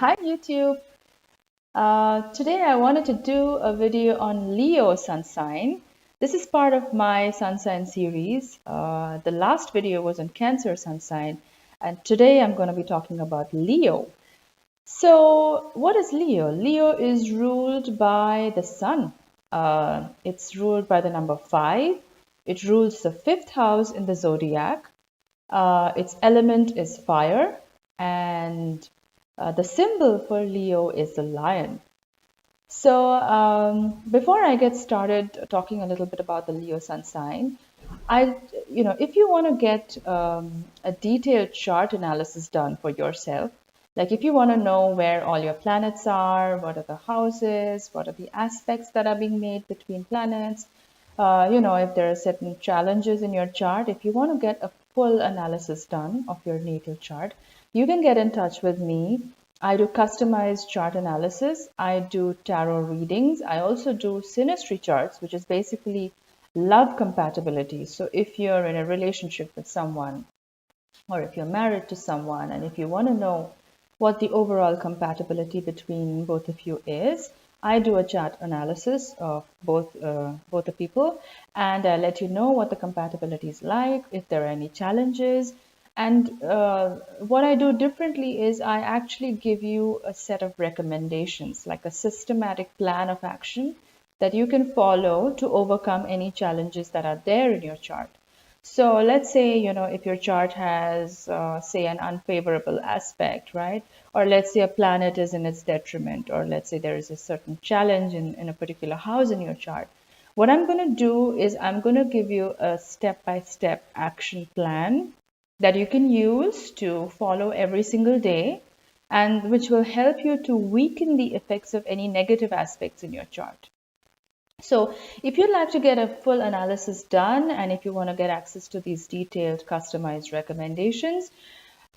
Hi YouTube. Today I wanted to do a video on Leo sun sign. This is part of my sun sign series. The last video was on Cancer sun sign, and today I'm going to be talking about Leo. So, what is Leo? Leo is ruled by the sun. It's ruled by the number 5. It rules the fifth house in the zodiac. Its element is fire, and the symbol for Leo is the lion. So before I get started talking a little bit about the Leo sun sign, if you want to get a detailed chart analysis done for yourself, like if you want to know where all your planets are, what are the houses, what are the aspects that are being made between planets, if there are certain challenges in your chart, if you want to get a full analysis done of your natal chart, you can get in touch with me. I do customized chart analysis. I do tarot readings. I also do synastry charts, which is basically love compatibility. So if you're in a relationship with someone, or if you're married to someone, and if you want to know what the overall compatibility between both of you is, I do a chart analysis of both the people, and I let you know what the compatibility is like, if there are any challenges. And what I do differently is I actually give you a set of recommendations, like a systematic plan of action that you can follow to overcome any challenges that are there in your chart. So let's say, if your chart has, say, an unfavorable aspect, right? Or let's say a planet is in its detriment, or let's say there is a certain challenge in a particular house in your chart. What I'm going to do is I'm going to give you a step-by-step action plan that you can use to follow every single day, and which will help you to weaken the effects of any negative aspects in your chart. So if you'd like to get a full analysis done, and if you want to get access to these detailed customized recommendations,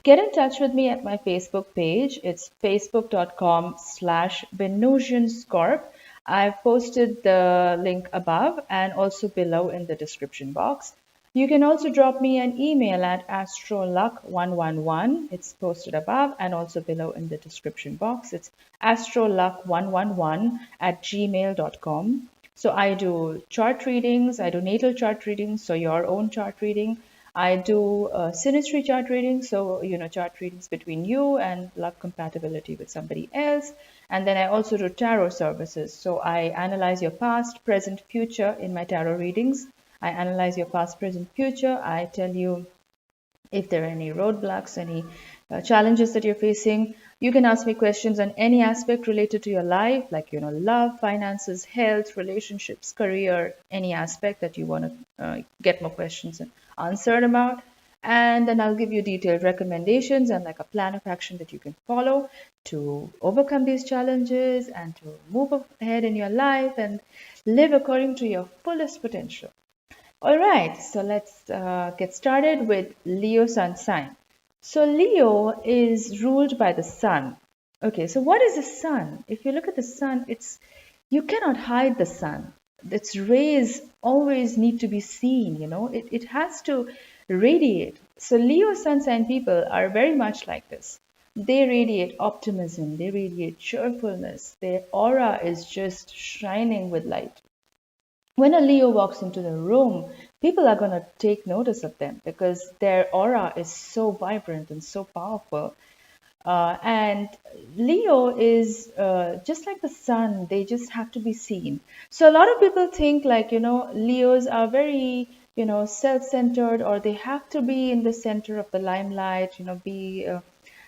get in touch with me at my Facebook page. It's facebook.com/Venusianscorp. I've posted the link above and also below in the description box. You can also drop me an email at astroluck111. It's posted above and also below in the description box. It's astroluck111@gmail.com. So I do chart readings, I do natal chart readings, so your own chart reading. I do synastry chart readings, so chart readings between you and love compatibility with somebody else. And then I also do tarot services. So I analyze your past, present, future in my tarot readings. I analyze your past, present, future. I tell you if there are any roadblocks, any challenges that you're facing. You can ask me questions on any aspect related to your life, like love, finances, health, relationships, career, any aspect that you want to get more questions answered about. And then I'll give you detailed recommendations and like a plan of action that you can follow to overcome these challenges and to move ahead in your life and live according to your fullest potential. All right, so let's get started with Leo sun sign. So Leo is ruled by the sun. Okay, so what is the sun? If you look at the sun, you cannot hide the sun. Its rays always need to be seen, it has to radiate. So Leo sun sign people are very much like this. They radiate optimism, they radiate cheerfulness. Their aura is just shining with light. When a Leo walks into the room, people are going to take notice of them because their aura is so vibrant and so powerful. And Leo is just like the sun, they just have to be seen. So a lot of people think like, Leos are very, self-centered, or they have to be in the center of the limelight, be, in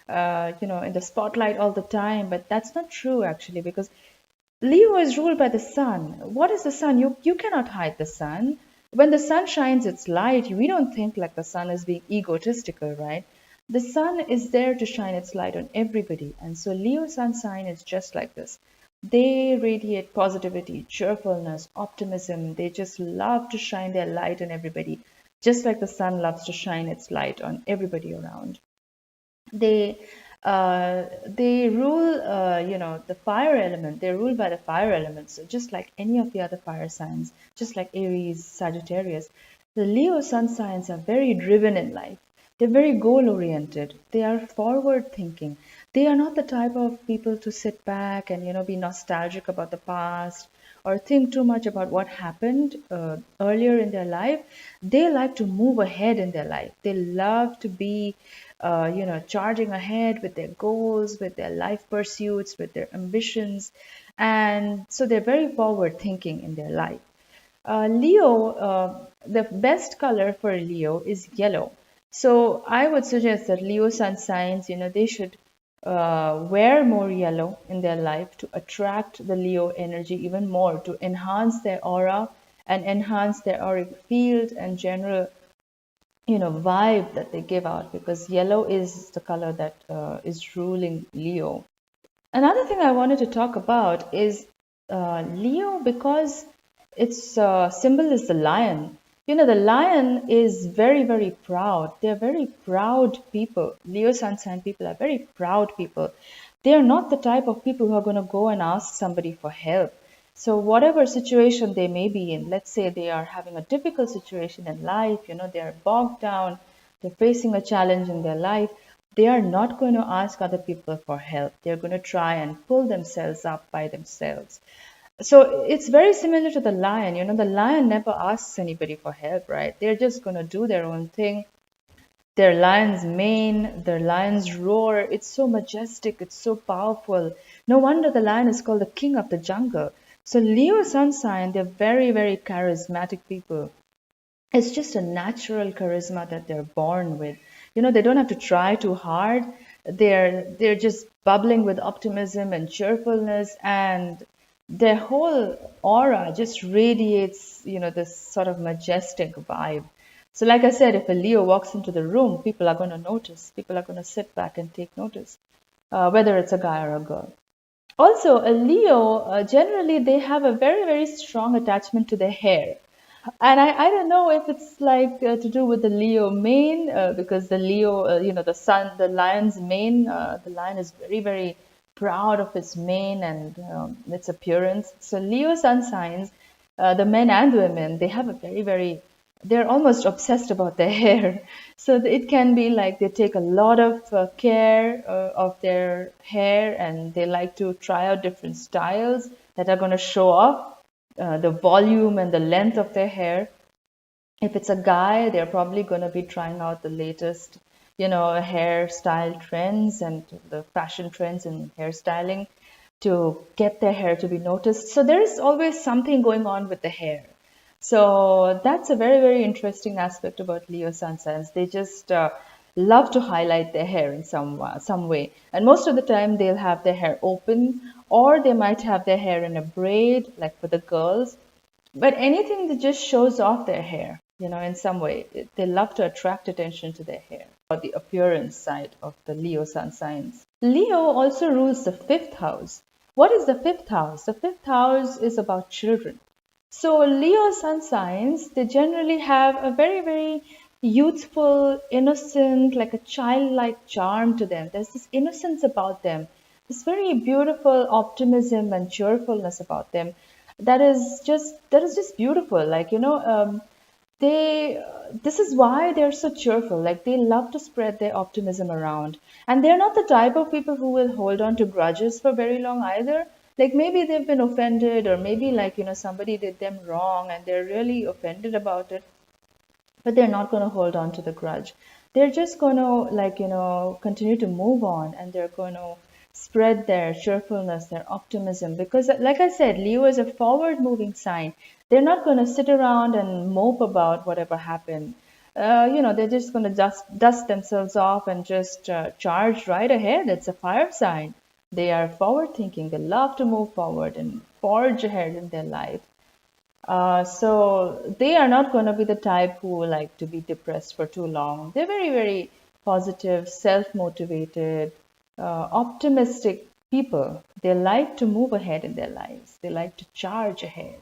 the spotlight all the time. But that's not true actually, because Leo is ruled by the sun. What is the sun? You cannot hide the sun. When the sun shines its light, we don't think like the sun is being egotistical, right? The sun is there to shine its light on everybody. And so Leo sun sign is just like this. They radiate positivity, cheerfulness, optimism. They just love to shine their light on everybody, just like the sun loves to shine its light on everybody around. They they rule, the fire element. They're ruled by the fire element. So just like any of the other fire signs, just like Aries, Sagittarius, the Leo sun signs are very driven in life. They're very goal oriented. They are forward thinking. they are not the type of people to sit back and, be nostalgic about the past or think too much about what happened earlier in their life. They like to move ahead in their life. They love to be, charging ahead with their goals, with their life pursuits, with their ambitions. And so they're very forward thinking in their life. Leo, the best color for Leo is yellow. So I would suggest that Leo sun signs, they should wear more yellow in their life to attract the Leo energy even more, to enhance their aura and enhance their auric field and general, vibe that they give out, because yellow is the color that is ruling Leo. Another thing I wanted to talk about is Leo, because its symbol is the lion. The lion is very, very proud. They're very proud people. Leo sun sign people are very proud people. They're not the type of people who are going to go and ask somebody for help. So whatever situation they may be in, let's say they are having a difficult situation in life, they're bogged down, they're facing a challenge in their life, they are not going to ask other people for help. They're going to try and pull themselves up by themselves. So it's very similar to the lion. The lion never asks anybody for help, right? They're just going to do their own thing. Their lion's mane, their lion's roar, it's so majestic, it's so powerful. No wonder the lion is called the king of the jungle. So Leo sun sign, they're very, very charismatic people. It's just a natural charisma that they're born with. They don't have to try too hard. They're just bubbling with optimism and cheerfulness, and their whole aura just radiates, this sort of majestic vibe. So like I said, if a Leo walks into the room, people are going to notice. People are going to sit back and take notice, whether it's a guy or a girl. Also, a Leo, generally, they have a very, very strong attachment to their hair. And I don't know if it's like to do with the Leo mane, because the Leo, the lion's mane, the lion is very, very proud of its mane and its appearance. So Leo sun signs, the men and women, they have a very, very, they're almost obsessed about their hair. So it can be like they take a lot of care of their hair, and they like to try out different styles that are going to show off the volume and the length of their hair. If it's a guy, they're probably going to be trying out the latest, hairstyle trends and the fashion trends in hairstyling to get their hair to be noticed. So there is always something going on with the hair. So that's a very, very interesting aspect about Leo sun signs. They just love to highlight their hair in some way. And most of the time they'll have their hair open, or they might have their hair in a braid, like for the girls. But anything that just shows off their hair, in some way, they love to attract attention to their hair, or the appearance side of the Leo sun signs. Leo also rules the fifth house. What is the fifth house? The fifth house is about children. So Leo sun signs, they generally have a very, very youthful, innocent, like a childlike charm to them. There's this innocence about them, this very beautiful optimism and cheerfulness about them. That is just beautiful. Like, this is why they're so cheerful. Like, they love to spread their optimism around, and they're not the type of people who will hold on to grudges for very long either. Like, maybe they've been offended, or maybe, like, somebody did them wrong and they're really offended about it, but they're not going to hold on to the grudge. They're just going to, like, continue to move on, and they're going to spread their cheerfulness, their optimism, because like I said, Leo is a forward moving sign. They're not going to sit around and mope about whatever happened. They're just going to dust themselves off and just charge right ahead. It's a fire sign. They are forward thinking. They love to move forward and forge ahead in their life. So they are not going to be the type who like to be depressed for too long. They're very, very positive, self-motivated, optimistic people. They like to move ahead in their lives. They like to charge ahead.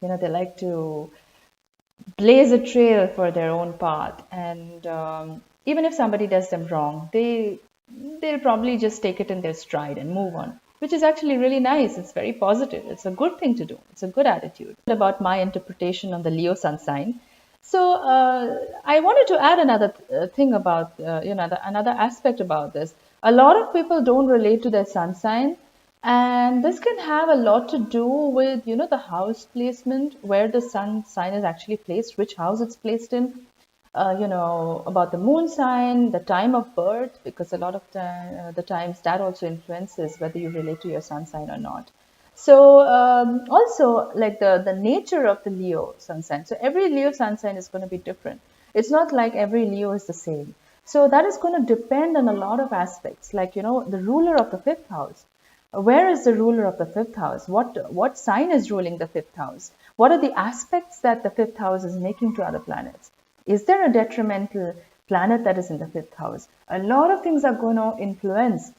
They like to blaze a trail for their own path. And even if somebody does them wrong, they'll probably just take it in their stride and move on, which is actually really nice. It's very positive. It's a good thing to do. It's a good attitude. About my interpretation on the Leo sun sign. So I wanted to add another thing about, another aspect about this. A lot of people don't relate to their sun sign, and this can have a lot to do with, the house placement, where the sun sign is actually placed, which house it's placed in, about the moon sign, the time of birth, because a lot of the times that also influences whether you relate to your sun sign or not. So also like the nature of the Leo sun sign. So every Leo sun sign is going to be different. It's not like every Leo is the same. So that is going to depend on a lot of aspects, like the ruler of the fifth house. Where is the ruler of the fifth house? What sign is ruling the fifth house? What are the aspects that the fifth house is making to other planets? Is there a detrimental planet that is in the fifth house? A lot of things are going to influence,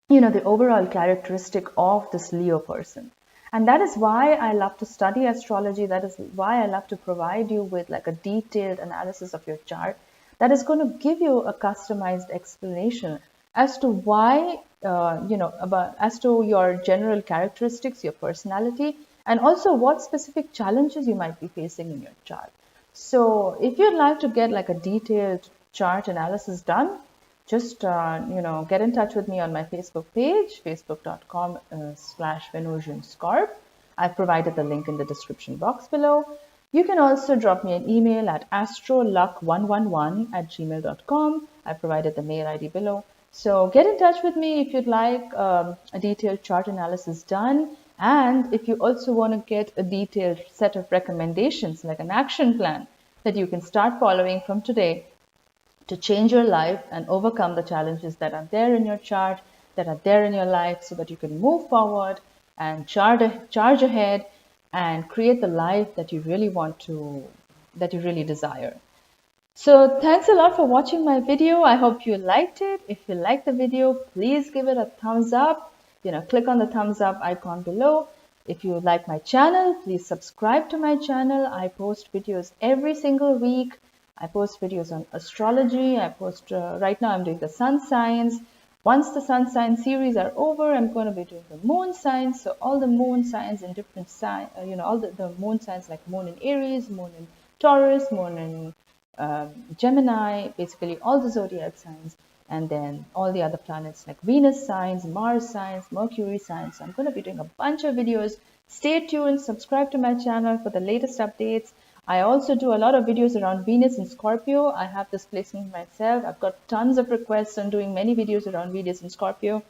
the overall characteristic of this Leo person. And that is why I love to study astrology. That is why I love to provide you with like a detailed analysis of your chart that is going to give you a customized explanation as to why, as to your general characteristics, your personality, and also what specific challenges you might be facing in your chart. So if you'd like to get like a detailed chart analysis done, just get in touch with me on my Facebook page, facebook.com/Venusianscorp. I've provided the link in the description box below. You can also drop me an email at astroluck111@gmail.com. I've provided the mail ID below. So get in touch with me if you'd like a detailed chart analysis done. And if you also want to get a detailed set of recommendations, like an action plan that you can start following from today to change your life and overcome the challenges that are there in your chart, that are there in your life, so that you can move forward and charge ahead and create the life that you really want to, that you really desire. So thanks a lot for watching my video. I hope you liked it. If you liked the video, please give it a thumbs up. Click on the thumbs up icon below. If you like my channel, please subscribe to my channel. I post videos every single week. I post videos on astrology. I post, right now I'm doing the sun signs. Once the sun sign series are over, I'm going to be doing the moon signs. So all the moon signs in different signs, all the moon signs, like moon in Aries, moon in Taurus, moon in Gemini, basically all the zodiac signs, and then all the other planets like Venus signs, Mars signs, Mercury signs. So I'm going to be doing a bunch of videos. Stay tuned, subscribe to my channel for the latest updates. I also do a lot of videos around Venus and Scorpio. I have this placement myself. I've got tons of requests on doing many videos around Venus and Scorpio.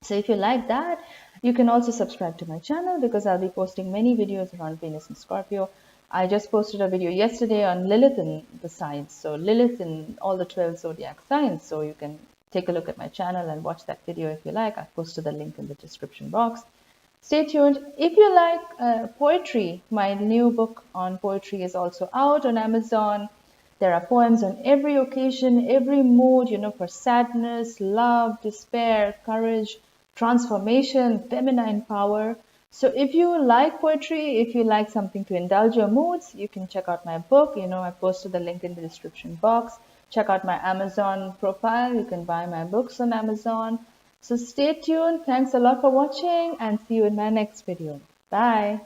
So if you like that, you can also subscribe to my channel, because I'll be posting many videos around Venus and Scorpio. I just posted a video yesterday on Lilith and the signs. So Lilith in all the 12 zodiac signs. So you can take a look at my channel and watch that video if you like. I've posted the link in the description box. Stay tuned. If you like poetry, my new book on poetry is also out on Amazon. There are poems on every occasion, every mood, for sadness, love, despair, courage, transformation, feminine power. So if you like poetry, if you like something to indulge your moods, you can check out my book. I posted the link in the description box. Check out my Amazon profile. You can buy my books on Amazon. So stay tuned. Thanks a lot for watching, and see you in my next video. Bye.